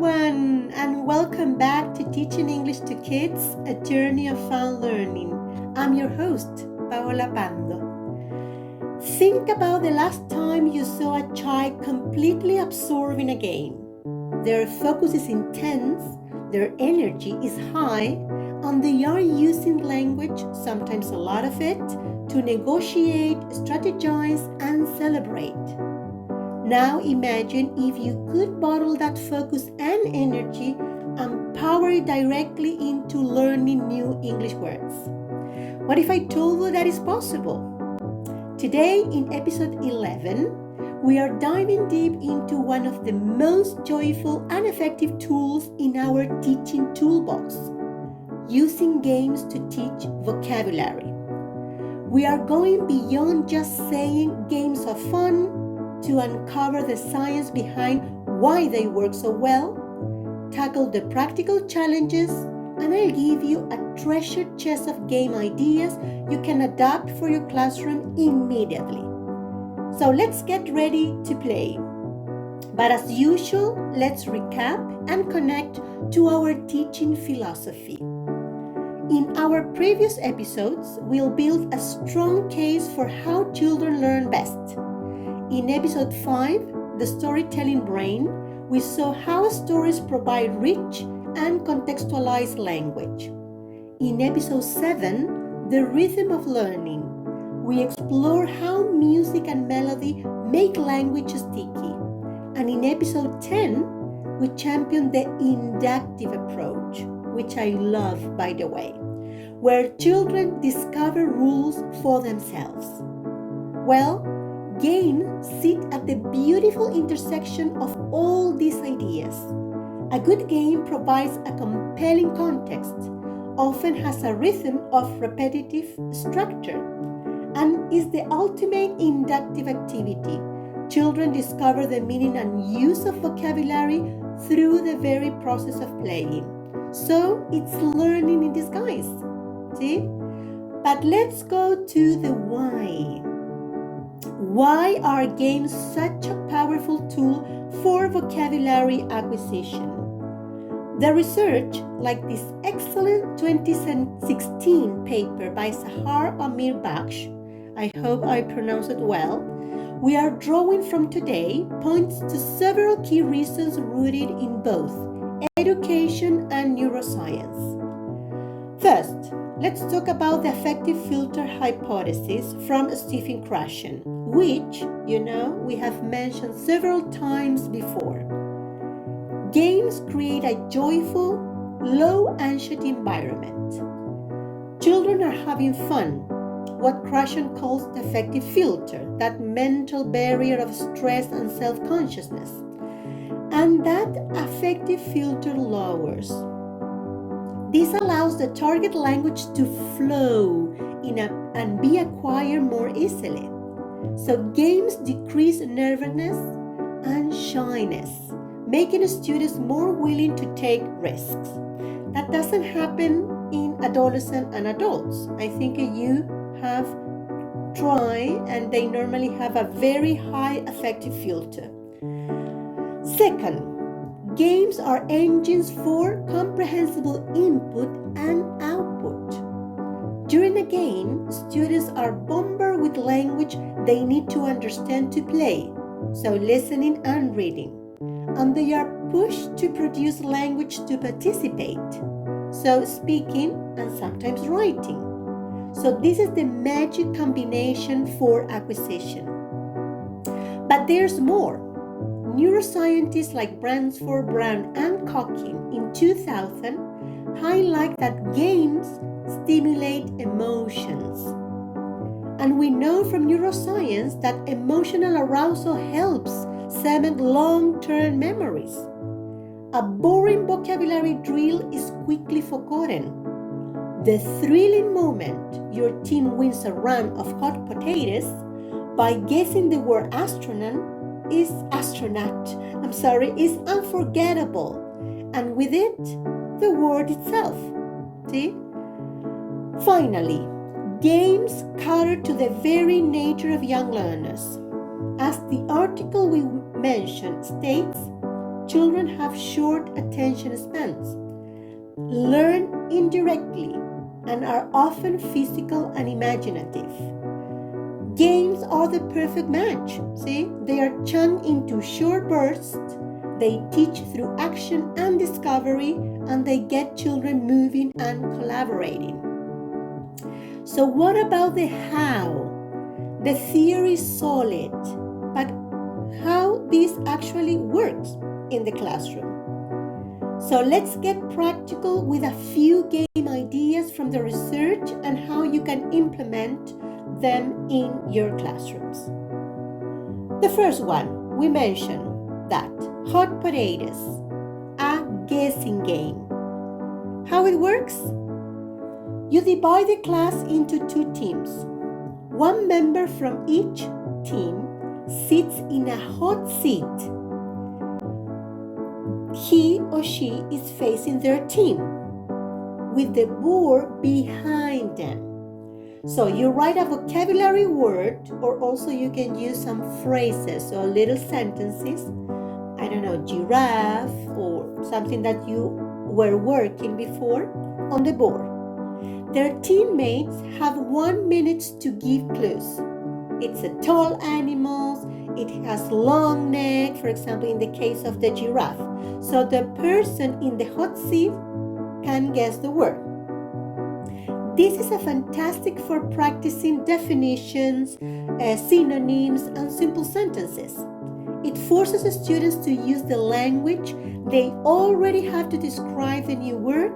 everyone, and welcome back to Teaching English to Kids, a journey of fun learning. I'm your host, Paola Pando. Think about the last time you saw a child completely absorbed in a game. Their focus is intense, their energy is high, and they are using language, sometimes a lot of it, to negotiate, strategize, and celebrate. Now imagine if you could bottle that focus and energy and power it directly into learning new English words. What if I told you that is possible? Today in episode 11, we are diving deep into one of the most joyful and effective tools in our teaching toolbox, using games to teach vocabulary. We are going beyond just saying games are fun to uncover the science behind why they work so well, tackle the practical challenges, and I'll give you a treasure chest of game ideas you can adapt for your classroom immediately. So let's get ready to play. But as usual, let's recap and connect to our teaching philosophy. In our previous episodes, we'll build a strong case for how children learn best. In episode 5, The Storytelling Brain, we saw how stories provide rich and contextualized language. In episode 7, The Rhythm of Learning, we explore how music and melody make language sticky. And in episode 10, we champion the inductive approach, which I love, by the way, where children discover rules for themselves. Well, games sit at the beautiful intersection of all these ideas. A good game provides a compelling context, often has a rhythm of repetitive structure, and is the ultimate inductive activity. Children discover the meaning and use of vocabulary through the very process of playing. So it's learning in disguise. See? But let's go to the why. Why are games such a powerful tool for vocabulary acquisition? The research, like this excellent 2016 paper by Sahar Amir Baksh, I hope I pronounced it well, we are drawing from today, points to several key reasons rooted in both education and neuroscience. First, let's talk about the affective filter hypothesis from Stephen Krashen, which, we have mentioned several times before. Games create a joyful, low-anxiety environment. Children are having fun, what Krashen calls the affective filter, that mental barrier of stress and self-consciousness. And that affective filter lowers. This allows the target language to flow and be acquired more easily. So games decrease nervousness and shyness, making students more willing to take risks. That doesn't happen in adolescents and adults. I think you have tried, and they normally have a very high affective filter. Second, games are engines for comprehensible input and output. During a game, students are bombarded with language they need to understand to play, so listening and reading. And they are pushed to produce language to participate, so speaking and sometimes writing. So this is the magic combination for acquisition. But there's more. Neuroscientists like Bransford, Brown, and Cocking in 2000 highlight that games stimulate emotions. And we know from neuroscience that emotional arousal helps cement long-term memories. A boring vocabulary drill is quickly forgotten. The thrilling moment your team wins a round of hot potatoes by guessing the word astronaut is unforgettable, and with it, the word itself. See? Finally, games cater to the very nature of young learners. As the article we mentioned states, children have short attention spans, learn indirectly, and are often physical and imaginative. Games are the perfect match. See, they are chunked into short bursts, they teach through action and discovery, and they get children moving and collaborating. So what about the how? The theory is solid, but how this actually works in the classroom? So let's get practical with a few game ideas from the research and how you can implement them in your classrooms. The first one, we mentioned that hot potatoes, a guessing game. How it works? You divide the class into two teams. One member from each team sits in a hot seat. He or she is facing their team with the board behind them. So you write a vocabulary word, or also you can use some phrases or little sentences. I don't know, giraffe or something that you were working before on the board. Their teammates have 1 minute to give clues. It's a tall animal, it has long neck, for example, in the case of the giraffe. So the person in the hot seat can guess the word. This is a fantastic for practicing definitions, synonyms, and simple sentences. It forces the students to use the language they already have to describe the new word,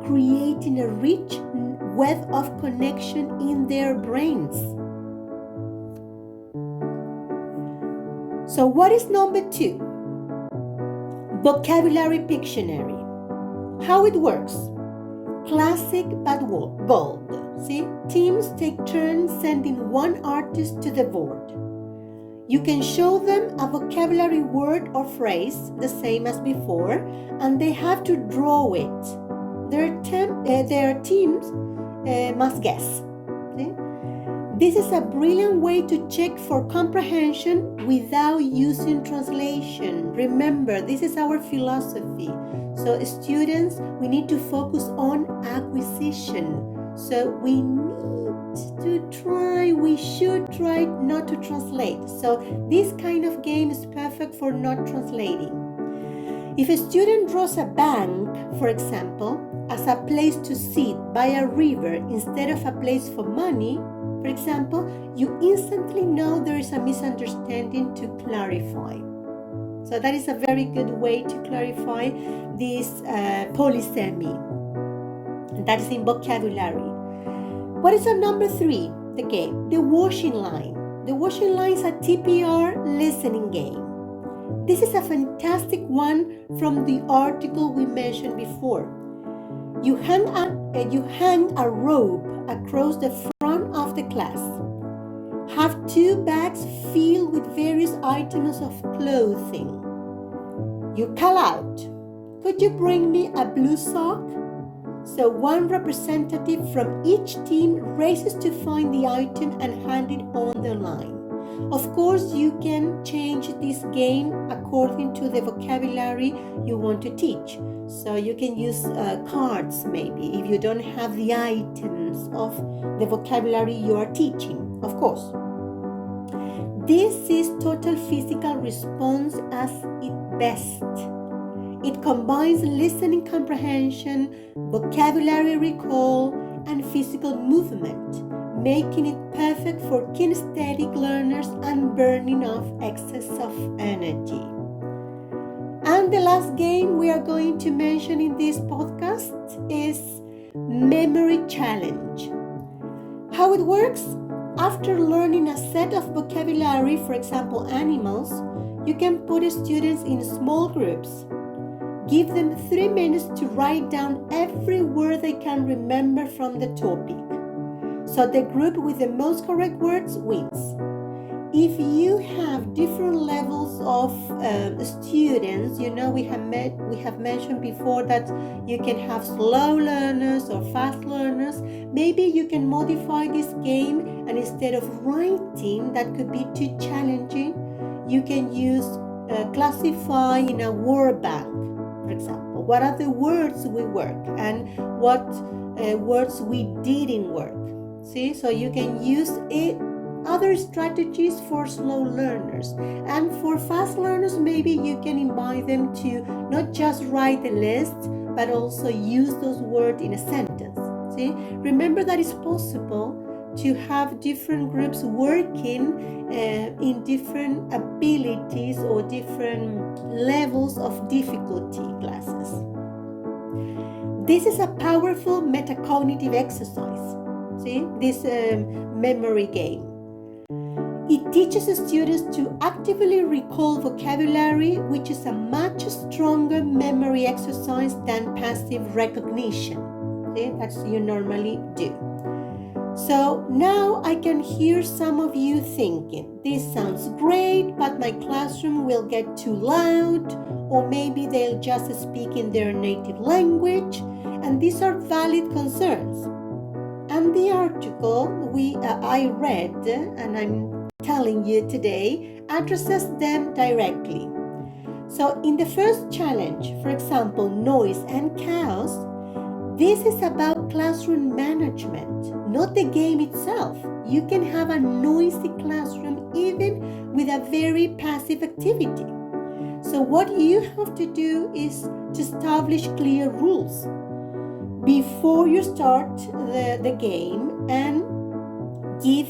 creating a rich web of connection in their brains. So what is number 2? Vocabulary Pictionary. How it works? Classic but bold. See, teams take turns sending one artist to the board. You can show them a vocabulary word or phrase, the same as before, and they have to draw it. Their teams must guess. See? This is a brilliant way to check for comprehension without using translation. Remember, this is our philosophy. So students, we need to focus on acquisition. So we should try not to translate. So this kind of game is perfect for not translating. If a student draws a bank, for example, as a place to sit by a river instead of a place for money, for example, you instantly know there is a misunderstanding to clarify. So that is a very good way to clarify this polysemy. That is in vocabulary. What is our number 3? The game, the washing line. The washing line is a TPR listening game. This is a fantastic one from the article we mentioned before. You hang a rope across the front of the class. Have 2 bags filled with various items of clothing. You call out, "Could you bring me a blue sock?" So one representative from each team races to find the item and hand it on the line. Of course, you can change this game according to the vocabulary you want to teach. So you can use cards maybe if you don't have the items of the vocabulary you are teaching, of course. This is total physical response at its best. It combines listening comprehension, vocabulary recall, and physical movement, making it perfect for kinesthetic learners and burning off excess of energy. And the last game we are going to mention in this podcast is Memory Challenge. How it works? After learning a set of vocabulary, for example, animals, you can put students in small groups. Give them 3 minutes to write down every word they can remember from the topic. So the group with the most correct words wins. If you have different levels of students, we have mentioned before that you can have slow learners or fast learners. Maybe you can modify this game, and instead of writing, that could be too challenging, you can use classify in a word bank, for example. What are the words we work and what words we didn't work? See, so you can use it. Other strategies for slow learners, and for fast learners, maybe you can invite them to not just write the list, but also use those words in a sentence. See, remember that it's possible to have different groups working in different abilities or different levels of difficulty in classes. This is a powerful metacognitive exercise. See, this memory game. It teaches the students to actively recall vocabulary, which is a much stronger memory exercise than passive recognition. Okay? That's you normally do. So now I can hear some of you thinking, this sounds great, but my classroom will get too loud, or maybe they'll just speak in their native language, and these are valid concerns. And the article I read, and I'm telling you today, addresses them directly. So in the first challenge, for example, noise and chaos, this is about classroom management, not the game itself. You can have a noisy classroom even with a very passive activity. So what you have to do is to establish clear rules before you start the game and give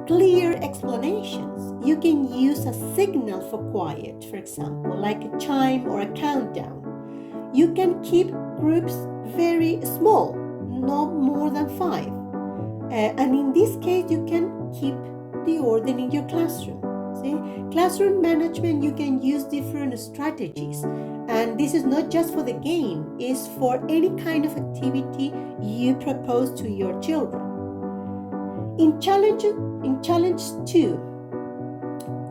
clear explanations. You can use a signal for quiet, for example, like a chime or a countdown. You can keep groups very small, no more than 5. And in this case, you can keep the order in your classroom. See, classroom management, you can use different strategies. And this is not just for the game, it's for any kind of activity you propose to your children. In challenge 2,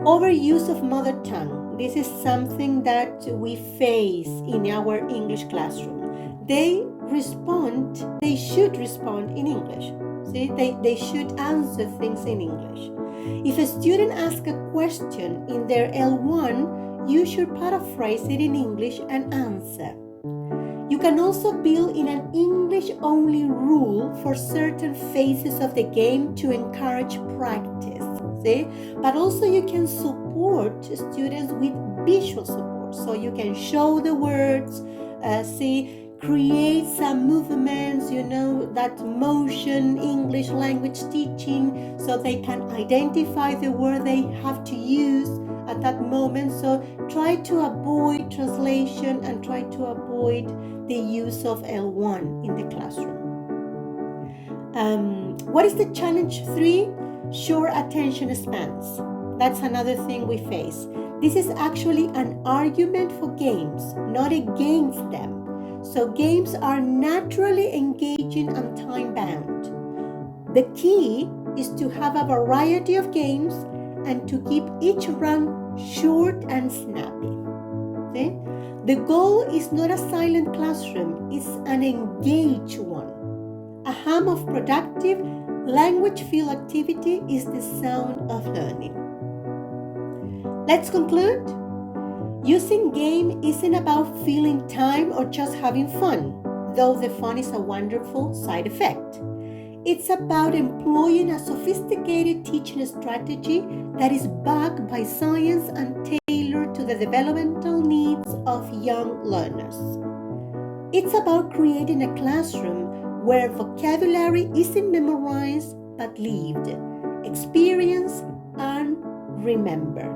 overuse of mother tongue. This is something that we face in our English classroom. They should respond in English. See, they should answer things in English. If a student asks a question in their L1, you should paraphrase it in English and answer. You can also build in an English-only rule for certain phases of the game to encourage practice. See? But also you can support students with visual support. So you can show the words, create some movements, that motion, English language teaching, so they can identify the word they have to use at that moment. So try to avoid translation and try to avoid the use of L1 in the classroom. What is the challenge 3? Short attention spans. That's another thing we face. This is actually an argument for games, not against them. So games are naturally engaging and time-bound. The key is to have a variety of games and to keep each round short and snappy. Okay? The goal is not a silent classroom, it's an engaged one. A hum of productive, language-filled activity is the sound of learning. Let's conclude. Using game isn't about filling time or just having fun, though the fun is a wonderful side effect. It's about employing a sophisticated teaching strategy that is backed by science and tailored to the developmental needs of young learners. It's about creating a classroom where vocabulary isn't memorized but lived, experienced, and remembered.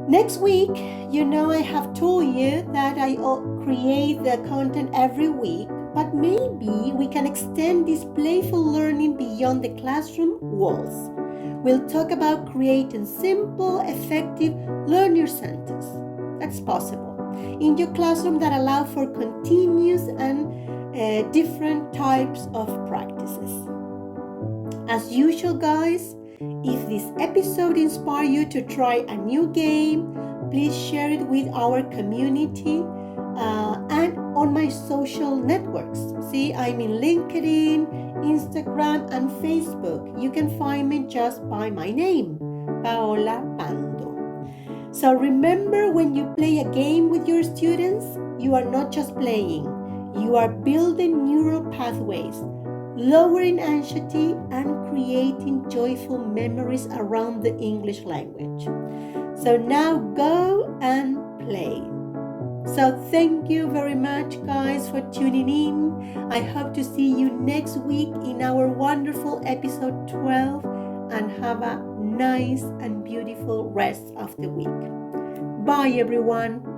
Next week, I have told you that I create the content every week, but maybe we can extend this playful learning beyond the classroom walls. We'll talk about creating simple, effective learner centers. That's possible in your classroom that allow for continuous and different types of practices. As usual, guys, if this episode inspired you to try a new game, please share it with our community and on my social networks. See, I'm in LinkedIn, Instagram, and Facebook. You can find me just by my name, Paola Pando. So remember, when you play a game with your students, you are not just playing, you are building neural pathways, lowering anxiety, and creating joyful memories around the English language. So now go and play. So thank you very much, guys, for tuning in. I hope to see you next week in our wonderful episode 12, and have a nice and beautiful rest of the week. Bye, everyone.